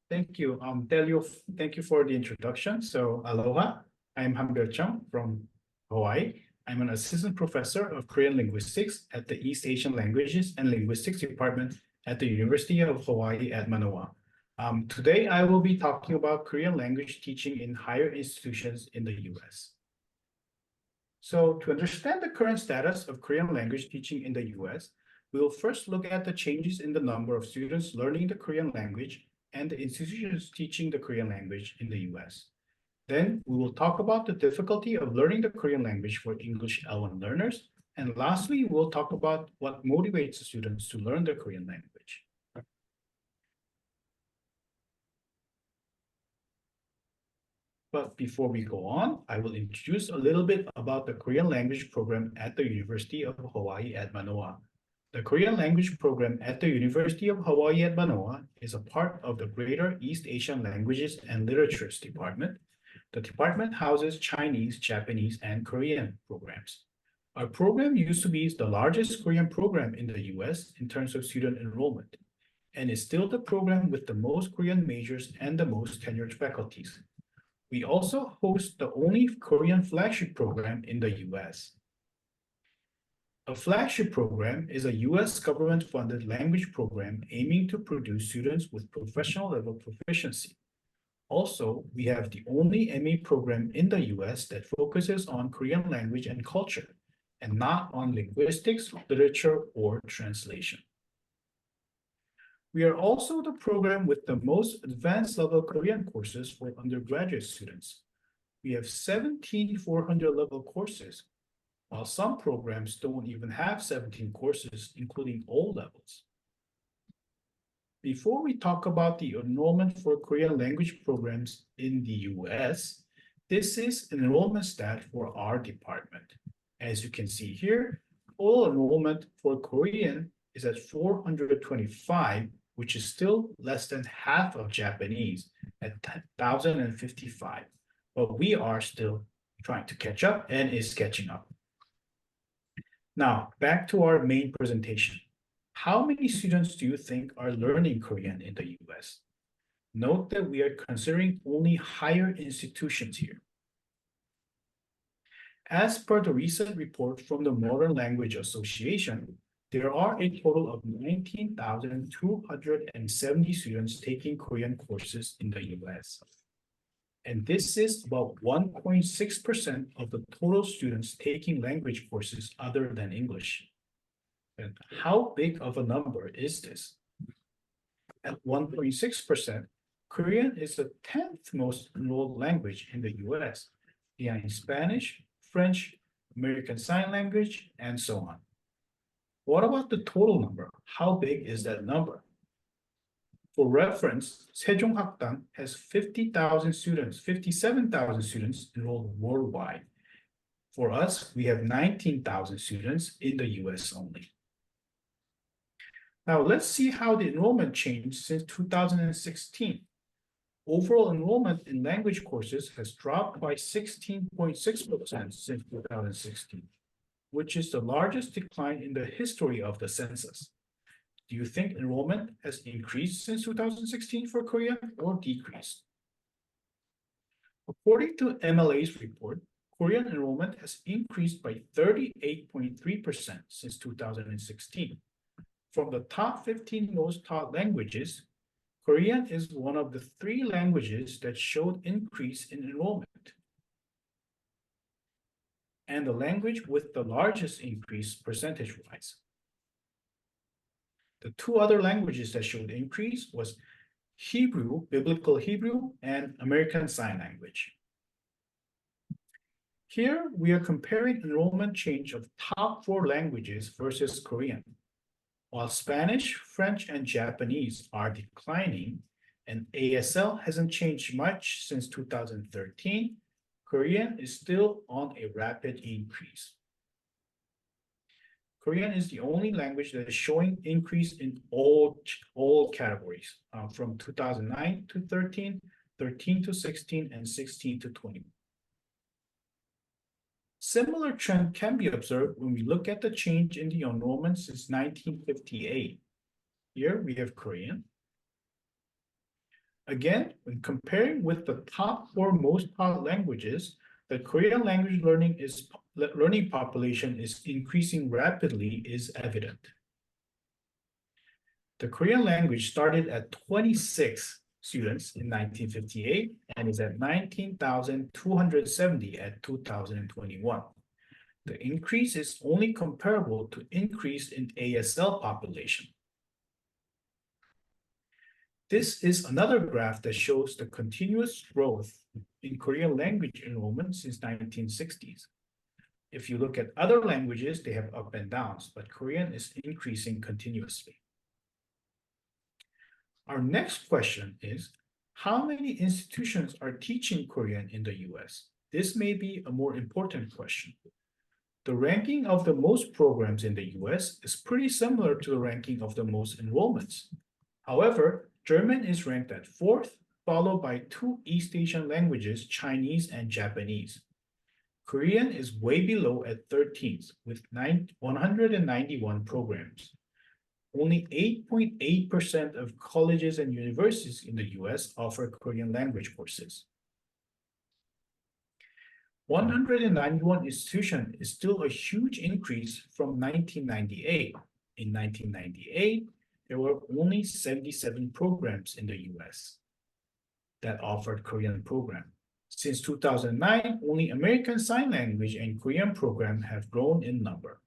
Thank you. Thank you for the introduction. So, aloha. I'm Han-byul Chung from Hawaii. I'm an assistant professor of Korean linguistics at the East Asian Languages and Linguistics Department at the University of Hawaii at Manoa. Today, I will be talking about Korean language teaching in higher institutions in the US. So, to understand the current status of Korean language teaching in the US, we will first look at the changes in the number of students learning the Korean language and the institutions teaching the Korean language in the US. Then we will talk about the difficulty of learning the Korean language for English L1 learners. And lastly, we'll talk about what motivates the students to learn the Korean language. But before we go on, I will introduce a little bit about the Korean language program at the University of Hawaii at Manoa. The Korean language program at the University of Hawaii at Manoa is a part of the Greater East Asian Languages and Literatures Department. The department houses Chinese, Japanese, and Korean programs. Our program used to be the largest Korean program in the US in terms of student enrollment, and is still the program with the most Korean majors and the most tenured faculties. We also host the only Korean flagship program in the US. A flagship program is a US government-funded language program aiming to produce students with professional level proficiency. Also, we have the only MA program in the US that focuses on Korean language and culture, and not on linguistics, literature, or translation. We are also the program with the most advanced level Korean courses for undergraduate students. We have 17 400 level courses, while some programs don't even have 17 courses, including all levels. Before we talk about the enrollment for Korean language programs in the US, this is an enrollment stat for our department. As you can see here, total enrollment for Korean is at 425, which is still less than half of Japanese at 1,055. But we are still trying to catch up and is catching up. Now, back to our main presentation. How many students do you think are learning Korean in the US? Note that we are considering only higher institutions here. As per the recent report from the Modern Language Association, there are a total of 19,270 students taking Korean courses in the US. And this is about 1.6% of the total students taking language courses other than English. And how big of a number is this? At 1.6%, Korean is the 10th most enrolled language in the US, behind Spanish, French, American Sign Language, and so on. What about the total number? How big is that number? For reference, Sejong-hakdang has 50,000 students, 57,000 students enrolled worldwide. For us, we have 19,000 students in the US only. Now let's see how the enrollment changed since 2016. Overall enrollment in language courses has dropped by 16.6% since 2016, which is the largest decline in the history of the census. Do you think enrollment has increased since 2016 for Korea or decreased? According to MLA's report, Korean enrollment has increased by 38.3% since 2016. From the top 15 most taught languages, Korean is one of the 3 languages that showed increase in enrollment, and the language with the largest increase percentage-wise. The 2 other languages that showed increase was Hebrew, Biblical Hebrew, and American Sign Language. Here, we are comparing enrollment change of top 4 languages versus Korean. While Spanish, French, and Japanese are declining, and ASL hasn't changed much since 2013, Korean is still on a rapid increase. Korean is the only language that is showing increase in all categories from 2009 to 13, 13 to 16, and 16 to 20. Similar trend can be observed when we look at the change in the enrollment since 1958. Here we have Korean. Again, when comparing with the top 4 most taught languages, the Korean language learning population is increasing rapidly is evident. The Korean language started at 26 students in 1958 and is at 19,270 at 2021. The increase is only comparable to increase in ASL population. This is another graph that shows the continuous growth in Korean language enrollment since 1960s. If you look at other languages, they have up and downs, but Korean is increasing continuously. Our next question is, how many institutions are teaching Korean in the US? This may be a more important question. The ranking of the most programs in the US is pretty similar to the ranking of the most enrollments. However, German is ranked at 4th, followed by 2 East Asian languages, Chinese and Japanese. Korean is way below at 13th with 191 programs. Only 8.8% of colleges and universities in the US offer Korean language courses. 191 institutions is still a huge increase from 1998. In 1998, there were only 77 programs in the US that offered Korean program. Since 2009, only American Sign Language and Korean program have grown in number.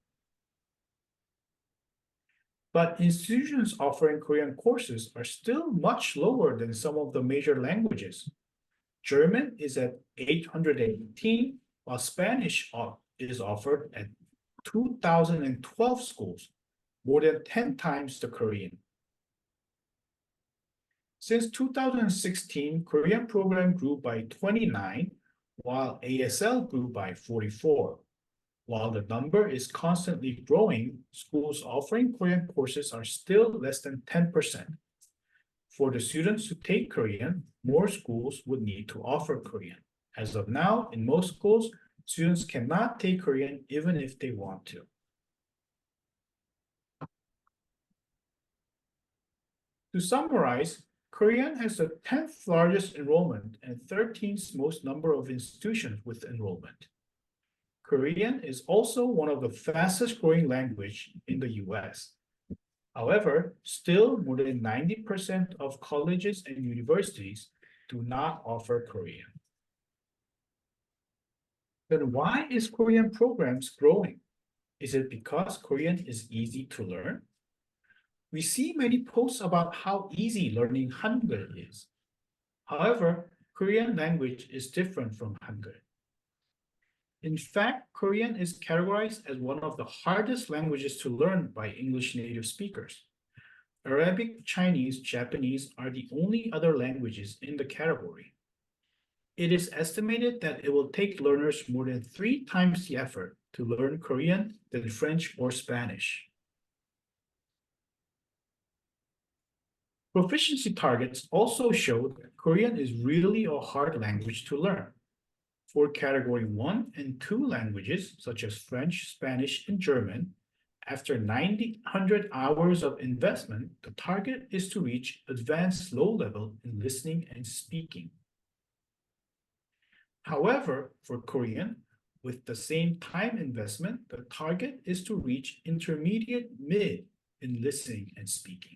But institutions offering Korean courses are still much lower than some of the major languages. German is at 818, while Spanish is offered at 2,012 schools, more than 10 times the Korean. Since 2016, Korean program grew by 29, while ASL grew by 44. While the number is constantly growing, schools offering Korean courses are still less than 10%. For the students who take Korean, more schools would need to offer Korean. As of now, in most schools, students cannot take Korean even if they want to. To summarize, Korean has the 10th largest enrollment and 13th most number of institutions with enrollment. Korean is also one of the fastest growing language in the US. However, still more than 90% of colleges and universities do not offer Korean. Then why is Korean programs growing? Is it because Korean is easy to learn? We see many posts about how easy learning Hangul is. However, Korean language is different from Hangul. In fact, Korean is categorized as one of the hardest languages to learn by English native speakers. Arabic, Chinese, Japanese are the only other languages in the category. It is estimated that it will take learners more than 3 times the effort to learn Korean than French or Spanish. Proficiency targets also show that Korean is really a hard language to learn. For Category 1 and 2 languages, such as French, Spanish, and German, after 900 hours of investment, the target is to reach advanced low level in listening and speaking. However, for Korean, with the same time investment, the target is to reach intermediate mid in listening and speaking.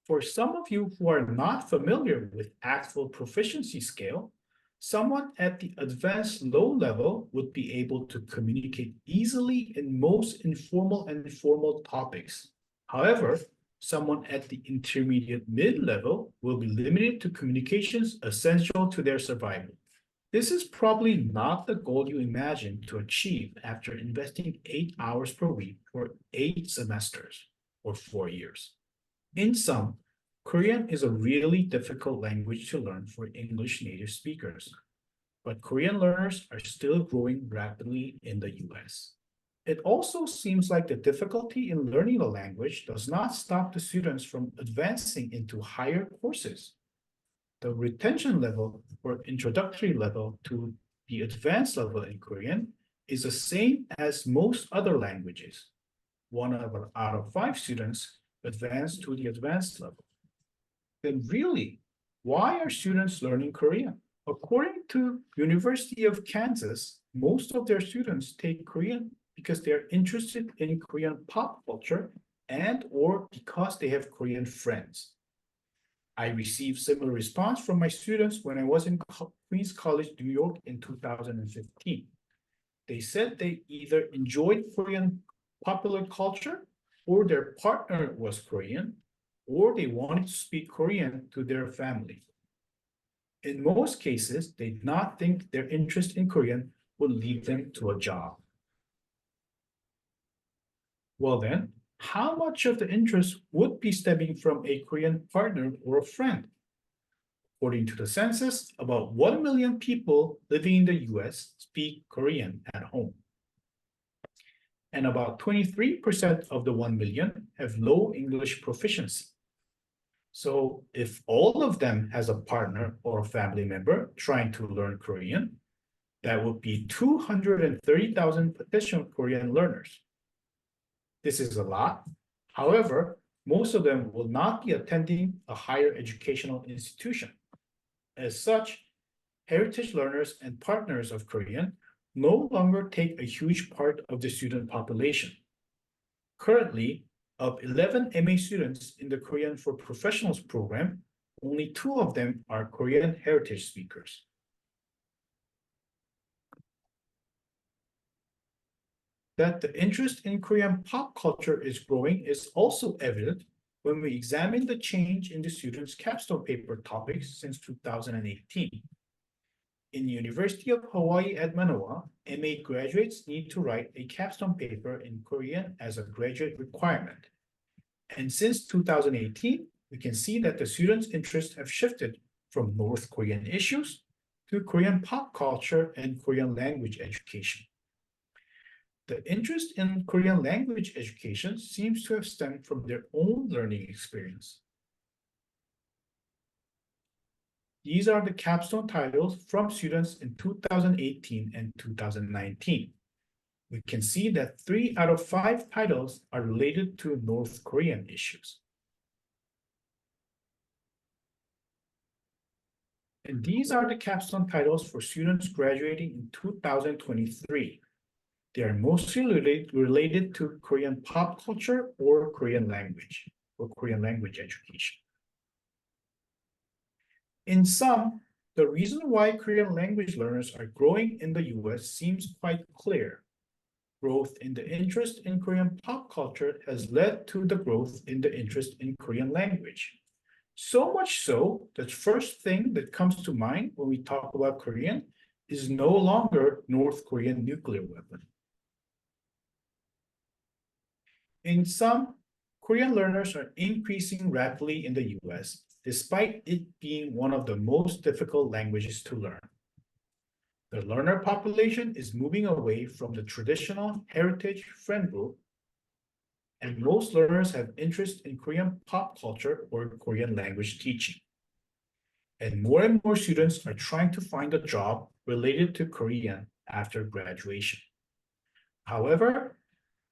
For some of you who are not familiar with actual proficiency scale, someone at the advanced low level would be able to communicate easily in most informal and formal topics. However, someone at the intermediate mid-level will be limited to communications essential to their survival. This is probably not the goal you imagine to achieve after investing 8 hours per week for 8 semesters or 4 years. In sum, Korean is a really difficult language to learn for English native speakers, but Korean learners are still growing rapidly in the US. It also seems like the difficulty in learning the language does not stop the students from advancing into higher courses. The retention level or introductory level to the advanced level in Korean is the same as most other languages. 1 out of 5 students advance to the advanced level. Then really, why are students learning Korean? According to University of Kansas, most of their students take Korean because they're interested in Korean pop culture and or because they have Korean friends. I received similar response from my students when I was in Queens College, New York in 2015. They said they either enjoyed Korean popular culture or their partner was Korean, or they wanted to speak Korean to their family. In most cases, they did not think their interest in Korean would lead them to a job. Well then, how much of the interest would be stemming from a Korean partner or a friend? According to the census, about 1 million people living in the US speak Korean at home. And about 23% of the 1 million have low English proficiency. So if all of them has a partner or a family member trying to learn Korean, that would be 230,000 potential Korean learners. This is a lot. However, most of them will not be attending a higher educational institution. As such, heritage learners and partners of Korean no longer take a huge part of the student population. Currently, of 11 MA students in the Korean for Professionals program, only 2 of them are Korean heritage speakers. That the interest in Korean pop culture is growing is also evident when we examine the change in the students' capstone paper topics since 2018. In the University of Hawaii at Manoa, MA graduates need to write a capstone paper in Korean as a graduate requirement. And since 2018, we can see that the students' interests have shifted from North Korean issues to Korean pop culture and Korean language education. The interest in Korean language education seems to have stemmed from their own learning experience. These are the capstone titles from students in 2018 and 2019. We can see that 3 out of 5 titles are related to North Korean issues. And these are the capstone titles for students graduating in 2023. They are mostly related to Korean pop culture or Korean language education. In sum, the reason why Korean language learners are growing in the US seems quite clear. Growth in the interest in Korean pop culture has led to the growth in the interest in Korean language. So much so that the first thing that comes to mind when we talk about Korean is no longer North Korean nuclear weapon. In sum, Korean learners are increasing rapidly in the US, despite it being one of the most difficult languages to learn. The learner population is moving away from the traditional heritage friend group, and most learners have interest in Korean pop culture or Korean language teaching. And more students are trying to find a job related to Korean after graduation. However,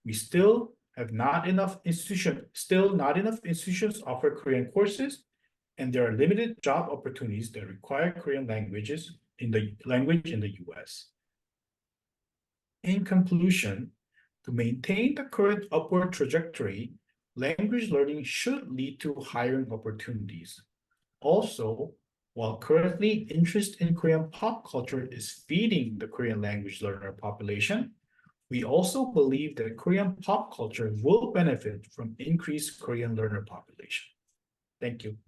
we still not enough institutions offer Korean courses, and there are limited job opportunities that require Korean language in the US. In conclusion, to maintain the current upward trajectory, language learning should lead to hiring opportunities. Also, while currently interest in Korean pop culture is feeding the Korean language learner population, we also believe that Korean pop culture will benefit from increased Korean learner population. Thank you.